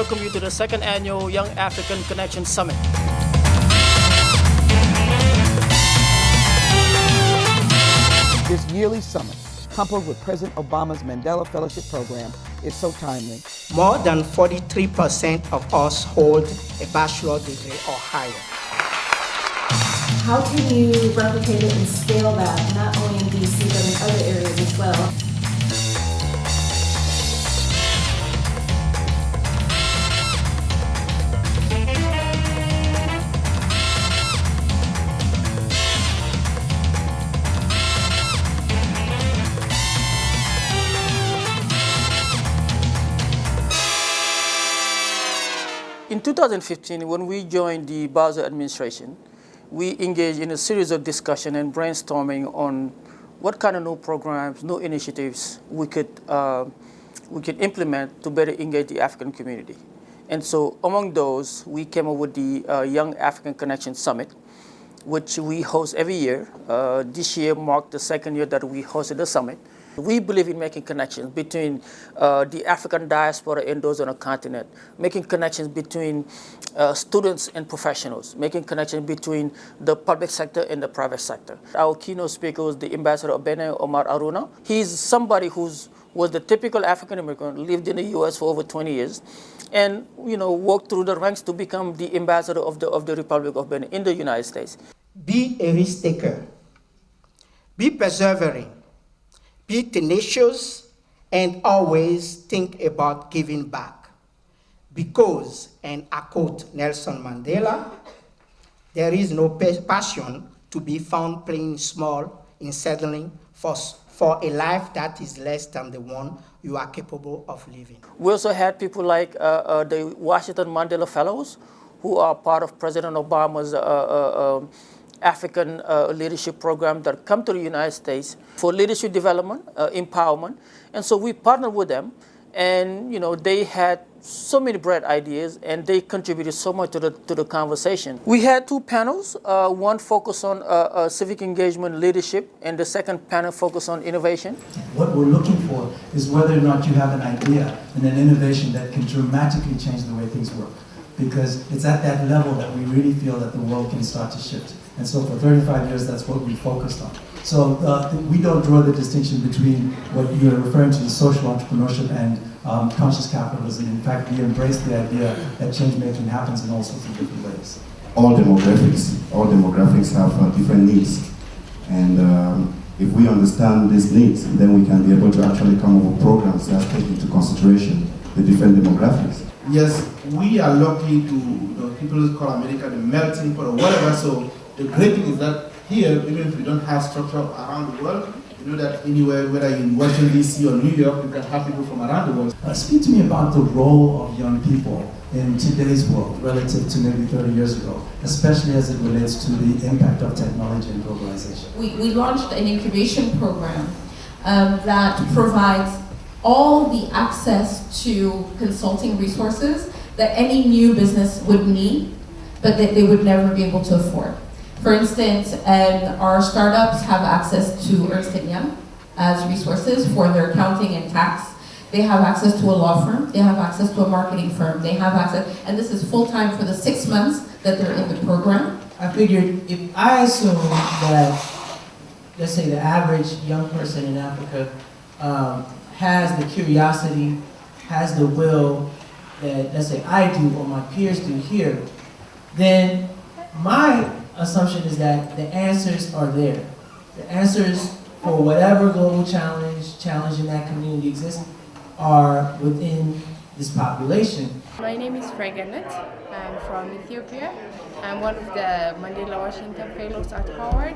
welcome you to the second annual Young African Connection Summit. This yearly summit, coupled with President Obama's Mandela Fellowship Program, is so timely. More than 43% of us hold a bachelor's degree or higher. How can you replicate it and scale that, not only in DC, but in other areas as well? In 2015, when we joined the Bowser administration, we engaged in a series of discussion and brainstorming on what kind of new programs, new initiatives we could implement to better engage the African community. And so among those, we came up with the Young African Connection Summit, which we host every year. This year marked the second year that we hosted the summit. We believe in making connections between the African diaspora and those on the continent, making connections between students and professionals, making connections between the public sector and the private sector. Our keynote speaker was the ambassador of Benin, Omar Aruna. He's somebody was the typical African American, lived in the US for over 20 years, and worked through the ranks to become the ambassador of the Republic of Benin in the United States. Be a risk taker. Be persevering. Be tenacious and always think about giving back. Because, and I quote Nelson Mandela, there is no passion to be found playing small in settling for a life that is less than the one you are capable of living. We also had people like the Washington Mandela Fellows, who are part of President Obama's African leadership program that come to the United States for leadership development, empowerment. And so we partnered with them, and they had so many bright ideas, and they contributed so much to the conversation. We had two panels, one focused on civic engagement leadership, and the second panel focused on innovation. What we're looking for is whether or not you have an idea and an innovation that can dramatically change the way things work. Because it's at that level that we really feel that the world can start to shift. And so for 35 years, that's what we focused on. So we don't draw the distinction between what you're referring to as social entrepreneurship and conscious capitalism. In fact, we embrace the idea that change making happens in all sorts of different ways. All demographics have different needs. And if we understand these needs, then we can be able to actually come up with programs that take into consideration the different demographics. Yes, we are lucky to, people call America the melting pot or whatever, so the great thing is that here, even if we don't have structure around the world, you know that anywhere, whether in Washington DC or New York, you can have people from around the world. Speak to me about the role of young people in today's world relative to maybe 30 years ago, especially as it relates to the impact of technology and globalization. We launched an incubation program that provides all the access to consulting resources that any new business would need, but that they would never be able to afford. For instance, our startups have access to Ernst & Young as resources for their accounting and tax. They have access to a law firm, they have access to a marketing firm, they have access, and this is full-time for the 6 months that they're in the program. I figured if I assume that, let's say the average young person in Africa has the curiosity, has the will that, let's say, I do or my peers do here, then my assumption is that the answers are there. The answers for whatever global challenge in that community exists, are within this population. My name is Freganet. I'm from Ethiopia. I'm one of the Mandela Washington Fellows at Howard.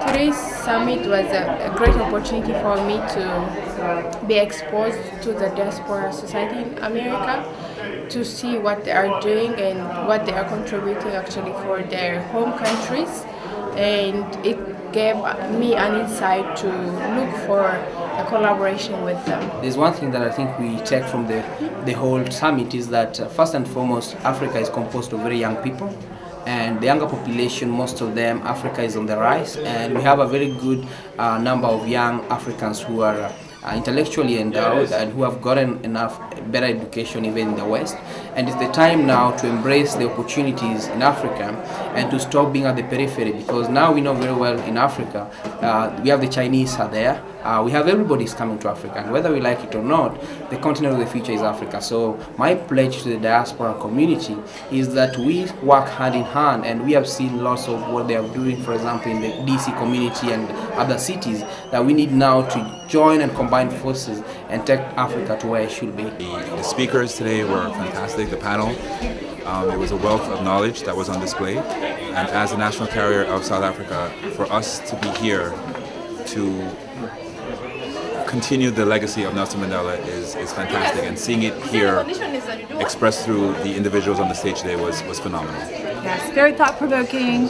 Today's summit was a great opportunity for me to be exposed to the diaspora society in America, to see what they are doing and what they are contributing actually for their home countries. And it gave me an insight to look for a collaboration with them. There's one thing that I think we take from the whole summit is that first and foremost, Africa is composed of very young people, and the younger population, most of them, Africa is on the rise, and we have a very good number of young Africans who are intellectually endowed and who have gotten enough better education even in the West. And it's the time now to embrace the opportunities in Africa and to stop being at the periphery, because now we know very well in Africa, we have the Chinese are there, we have everybody's coming to Africa, and whether we like it or not, the continent of the future is Africa. So my pledge to the diaspora community is that we work hand in hand, and we have seen lots of what they are doing, for example, in the DC community and other cities, that we need now to join and combine forces and take Africa to where it should be. The speakers today were fantastic, the panel. It was a wealth of knowledge that was on display. And as the national carrier of South Africa, for us to be here to continue the legacy of Nelson Mandela is fantastic. And seeing it here expressed through the individuals on the stage today was phenomenal. Yes, very thought-provoking.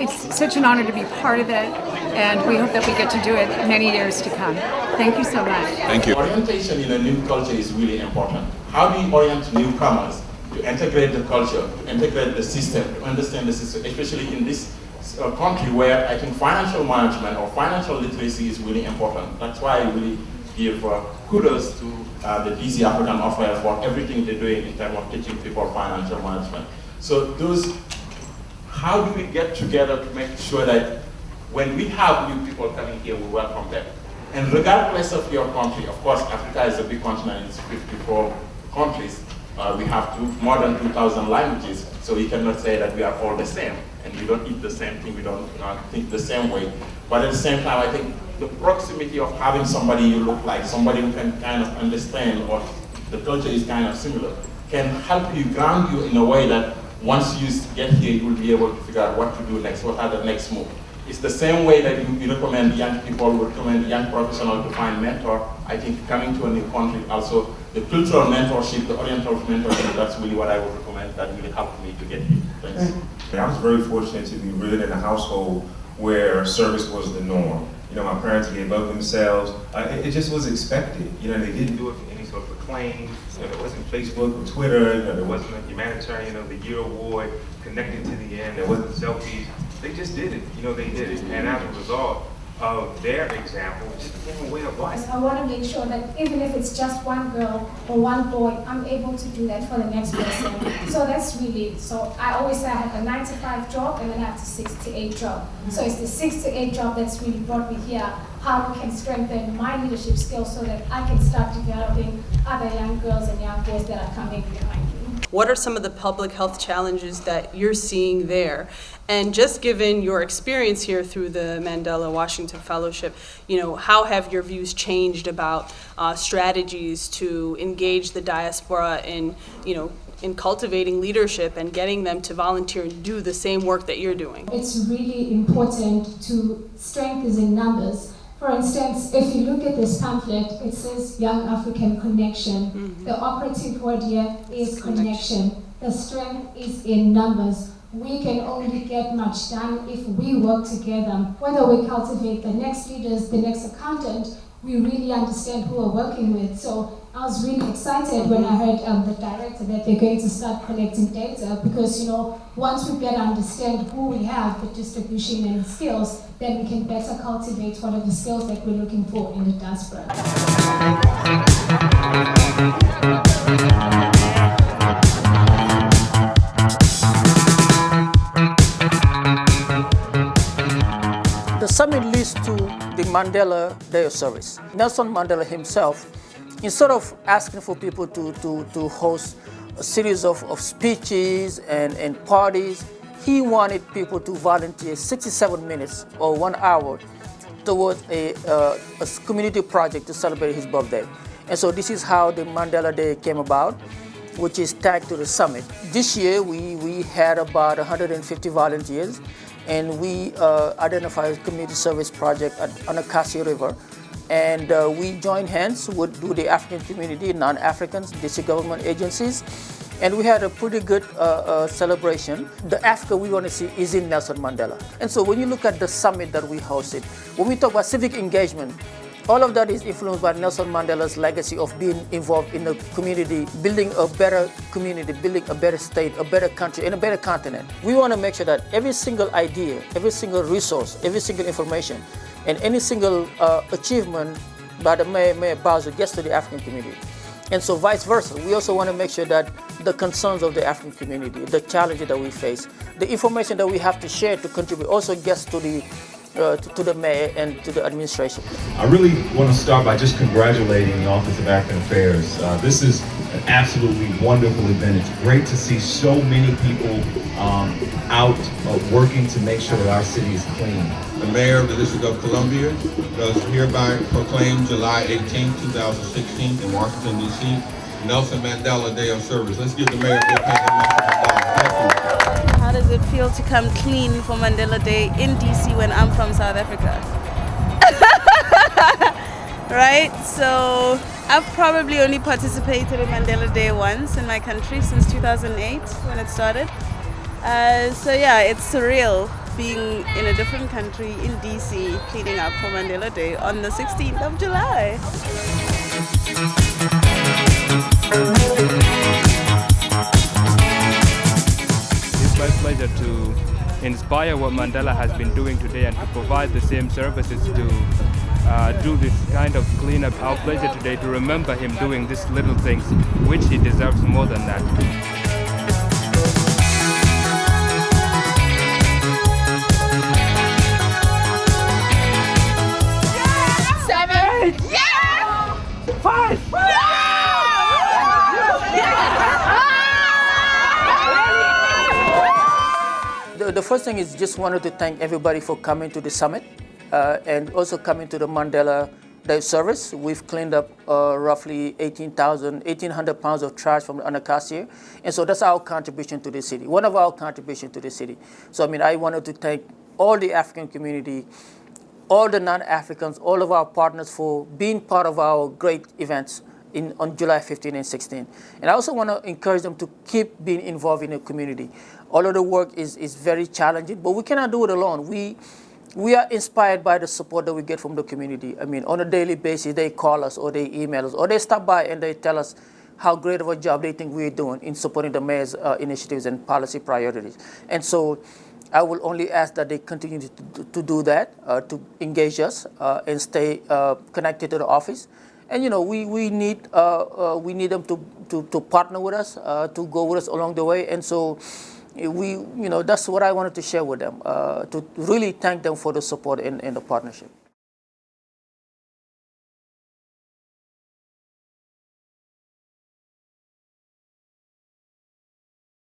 It's such an honor to be part of it, and we hope that we get to do it many years to come. Thank you so much. Thank you. Orientation in a new culture is really important. How do you orient newcomers to integrate the culture, to integrate the system, to understand the system, especially in this country where I think financial management or financial literacy is really important. That's why I really give kudos to the DC African Affairs for everything they're doing in terms of teaching people financial management. So how do we get together to make sure that when we have new people coming here, we welcome them? And regardless of your country, of course, Africa is a big continent, it's 54 countries. We have more than 2,000 languages, so we cannot say that we are all the same, and we don't eat the same thing, we don't think the same way. But at the same time, I think the proximity of having somebody you look like, somebody who can kind of understand, or the culture is kind of similar, can help you, ground you in a way that once you get here, you will be able to figure out what to do next, what are the next move. It's the same way that you recommend young people, you recommend young professionals to find mentor. I think coming to a new country also, the cultural mentorship, the oriental mentorship, that's really what I would recommend. That really helped me to get here. Thanks. I was very fortunate to be reared in a household where service was the norm. You know, my parents gave up themselves. It just was expected. You know, they didn't do it for any sort of acclaim. You know, there wasn't Facebook or Twitter. You know, there wasn't a humanitarian of the year award connected to the end. There wasn't selfies. They just did it. You know, they did it. And as a result of their example, it just became a way of life. I want to make sure that even if it's just one girl or one boy, I'm able to do that for the next person. So that's really, so I always say I have a 9 to 5 job and then I have a 6 to 8 job. So it's the 6 to 8 job that's really brought me here, how we can strengthen my leadership skills so that I can start developing other young girls and young boys that are coming behind me. What are some of the public health challenges that you're seeing there? And just given your experience here through the Mandela Washington Fellowship, you know, how have your views changed about strategies to engage the diaspora in, you know, in cultivating leadership and getting them to volunteer and do the same work that you're doing? It's really important to strength is in numbers. For instance, if you look at this pamphlet, it says Young African Connection. Mm-hmm. The operative word here is connection. The strength is in numbers. We can only get much done if we work together. Whether we cultivate the next leaders, the next accountant, we really understand who we're working with. So I was really excited when I heard the director that they're going to start collecting data because, you know, once we better understand who we have, the distribution and the skills, then we can better cultivate what are the skills that we're looking for in the diaspora. The summit leads to the Mandela Day of Service. Nelson Mandela himself, instead of asking for people to host a series of speeches and parties, he wanted people to volunteer 67 minutes or 1 hour towards a community project to celebrate his birthday. And so this is how the Mandela Day came about, which is tagged to the summit. This year we had about 150 volunteers, and we identified a community service project on the Cassia River. And we joined hands with the African community, non-Africans, district government agencies, and we had a pretty good celebration. The Africa we want to see is in Nelson Mandela. And so when you look at the summit that we hosted, when we talk about civic engagement, all of that is influenced by Nelson Mandela's legacy of being involved in the community, building a better community, building a better state, a better country, and a better continent. We want to make sure that every single idea, every single resource, every single information, and any single achievement by the Mayor Bowser gets to the African community. And so vice versa, we also want to make sure that the concerns of the African community, the challenges that we face, the information that we have to share to contribute also gets to the mayor and to the administration. I really want to start by just congratulating the Office of African Affairs. This is an absolutely wonderful event. It's great to see so many people out working to make sure that our city is clean. The Mayor of the District of Columbia does hereby proclaim July 18, 2016 in Washington, D.C. Nelson Mandela Day of Service. Let's give the Mayor a big hand. Thank you. How does it feel to come clean for Mandela Day in DC when I'm from South Africa? Right? So I've probably only participated in Mandela Day once in my country since 2008 when it started. So yeah, it's surreal being in a different country in DC cleaning up for Mandela Day on the 16th of July. It's my pleasure to inspire what Mandela has been doing today and to provide the same services to do this kind of cleanup. Our pleasure today to remember him doing these little things, which he deserves more than that. The first thing is just wanted to thank everybody for coming to the summit and also coming to the Mandela Day service. We've cleaned up roughly 1,800 pounds of trash from the Anacostia, and so that's our contribution to the city, one of our contributions to the city. So I mean, I wanted to thank all the African community, all the non-Africans, all of our partners for being part of our great events on July 15 and 16. And I also want to encourage them to keep being involved in the community. All of the work is very challenging, but we cannot do it alone. We are inspired by the support that we get from the community. I mean, on a daily basis, they call us or they email us or they stop by and they tell us how great of a job they think we're doing in supporting the mayor's initiatives and policy priorities. And so I will only ask that they continue to do that, to engage us and stay connected to the office. And you know, we need them to partner with us, to go with us along the way. And so that's what I wanted to share with them, to really thank them for the support and the partnership.